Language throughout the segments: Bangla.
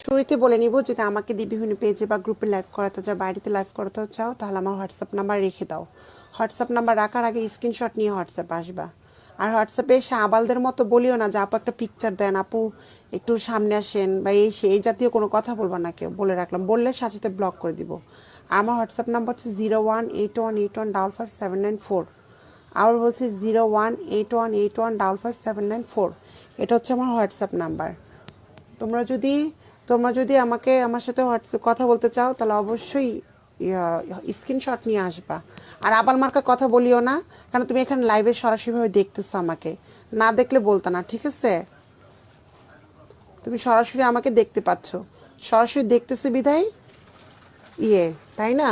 শুরুতে বলে নিব, যদি আমাকে দিয়ে বিভিন্ন পেজে বা গ্রুপে লাইভ করাতে চাও, বাড়িতে লাইভ করাতে চাও, তাহলে আমার হোয়াটসঅ্যাপ নাম্বার রেখে দাও। হোয়াটসঅ্যাপ নাম্বার রাখার আগে স্ক্রিনশট নিয়ে হোয়াটসঅ্যাপ আসবা। আর হোয়াটসঅ্যাপে এসে আবালদের মতো বলিও না যে আপু একটা পিকচার দেন, আপু একটু সামনে আসেন, বা এই জাতীয় কোনো কথা বলবা না কেউ, বলে রাখলাম। বললে সাথে ব্লক করে দিব। আর আমার হোয়াটসঅ্যাপ নাম্বার হচ্ছে 018181155794। আবার বলছি 018181155794। এটা হচ্ছে আমার হোয়াটসঅ্যাপ নাম্বার। তোমরা যদি আমার সাথে হোয়াটসঅ্যাপ কথা বলতে চাও, তাহলে অবশ্যই স্ক্রিনশট নিয়ে আসবা। আর আবাল মার্কা কথা বলিও না, কারণ তুমি এখানে লাইভে সরাসরিভাবে দেখতেছো আমাকে, না দেখলে বলতা না, ঠিক আছে? তুমি সরাসরি আমাকে দেখতে পাচ্ছ, সরাসরি দেখতেছে বিধায় তাই না?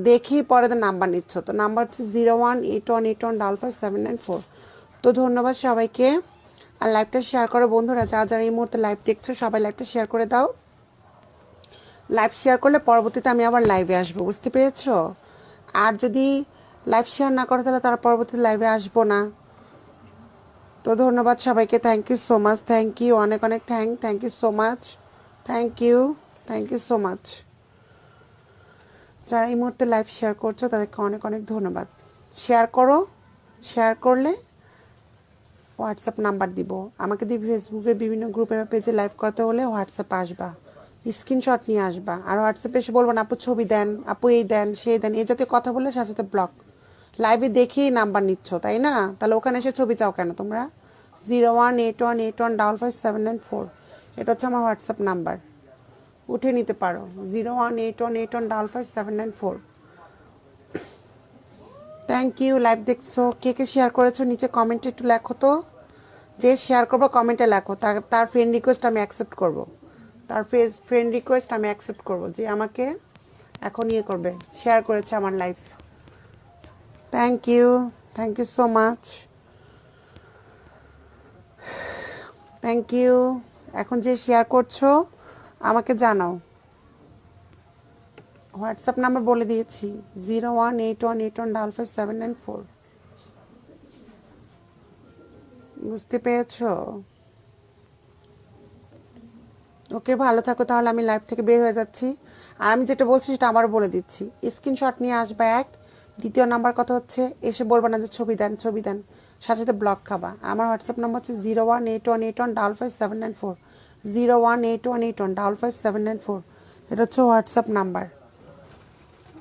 দেখি পরে তো নাম্বার নিচ্ছ, তো নাম্বার হচ্ছে 018181155794। তো ধন্যবাদ সবাইকে। আর লাইভটা শেয়ার করো বন্ধুরা, যারা যারা এই মুহূর্তে লাইভ দেখছো সবাই লাইভটা শেয়ার করে দাও। লাইভ শেয়ার করলে পরবর্তীতে আমি আবার লাইভে আসবো, বুঝতে পেরেছো? আর যদি লাইভ শেয়ার না করো তাহলে তারা পরবর্তীতে লাইভে আসবো না। তো ধন্যবাদ সবাইকে, thank you so much, thank you, অনেক অনেক thank you so much, thank you so much. যারা এই মুহূর্তে লাইভ শেয়ার করছো তাদেরকে অনেক অনেক ধন্যবাদ। শেয়ার করো, শেয়ার করলে হোয়াটসঅ্যাপ নাম্বার দিব। আমাকে দিয়ে ফেসবুকে বিভিন্ন গ্রুপে পেজে লাইভ করতে হলে হোয়াটসঅ্যাপ আসবা, স্ক্রিনশট নিয়ে আসবা। আর হোয়াটসঅ্যাপে এসে বলবো না আপু ছবি দেন, আপু এই দেন সেই দেন, এই জাতীয় কথা বললে সাথে ব্লক। লাইভে দেখেই নাম্বার নিচ্ছ তাই না? তাহলে ওখানে এসে ছবি চাও কেন তোমরা? 018181155794, এটা হচ্ছে আমার হোয়াটসঅ্যাপ নাম্বার, উঠে নিতে পারো। 018181155794। Thank you. লাইভ দেখছো, কে কে শেয়ার করেছো নিচে কমেন্টে একটু লেখো তো। যে শেয়ার করবো কমেন্টে লেখো, তার ফ্রেন্ড রিকোয়েস্ট আমি অ্যাকসেপ্ট করব। তার ফ্রেন্ড রিকোয়েস্ট আমি অ্যাকসেপ্ট করব, যে আমাকে এখন করবে, শেয়ার করেছে আমার live. Thank you so much, thank you. এখন যে শেয়ার করছো আমাকে জানাও। হোয়াটসঅ্যাপ নাম্বার বলে দিয়েছি, 018181155794। বুঝতে পেরেছো? ওকে, ভালো থাকো তাহলে, আমি লাইভ থেকে বের হয়ে যাচ্ছি। আর আমি যেটা বলছি সেটা আবার বলে দিচ্ছি, স্ক্রিনশট নিয়ে আসবে এক। দ্বিতীয় নাম্বার কথা হচ্ছে, এসে বলবা না যে ছবি দেন ছবি দেন, সাথে ব্লক খাবা। আমার হোয়াটসঅ্যাপ নাম্বার হচ্ছে 018181155794, 018181155794। এটা হচ্ছে হোয়াটসঅ্যাপ নাম্বার।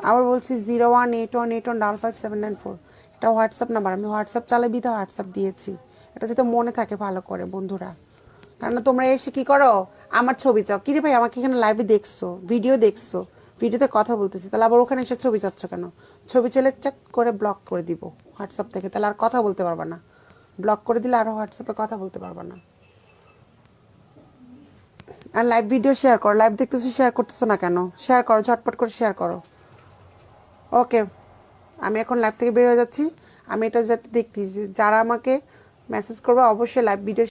আবার বলছি 018181155794, এটা হোয়াটসঅ্যাপ নাম্বার। আমি হোয়াটসঅ্যাপ চালাই বিধা হোয়াটসঅ্যাপ দিয়েছি, এটা যাতে মনে থাকে ভালো করে বন্ধুরা। কারণ তোমরা এসে কি করো, আমার ছবি চাও। কিরে ভাই, আমাকে এখানে লাইভে দেখছো, ভিডিও দেখছো, ভিডিওতে কথা বলতেছি, তাহলে আবার ওখানে এসে ছবি চাচ্ছ কেন? ছবি চাইলে চেক করে ব্লক করে দিব হোয়াটসঅ্যাপ থেকে, তাহলে আর কথা বলতে পারবা না। ব্লক করে দিলে আর হোয়াটসঅ্যাপে কথা বলতে পারবা না। আর লাইভ ভিডিও শেয়ার করো, লাইভ দেখতেছো শেয়ার করতেছো না কেন? শেয়ার করো, ঝটপট করে শেয়ার করো। ওকে, আমি এখন লাইভ থেকে বের হয়ে যাচ্ছি। আমি এটা যাতে দেখতেছি, যারা আমাকে মেসেজ করবে অবশ্যই লাইভ ভিডিও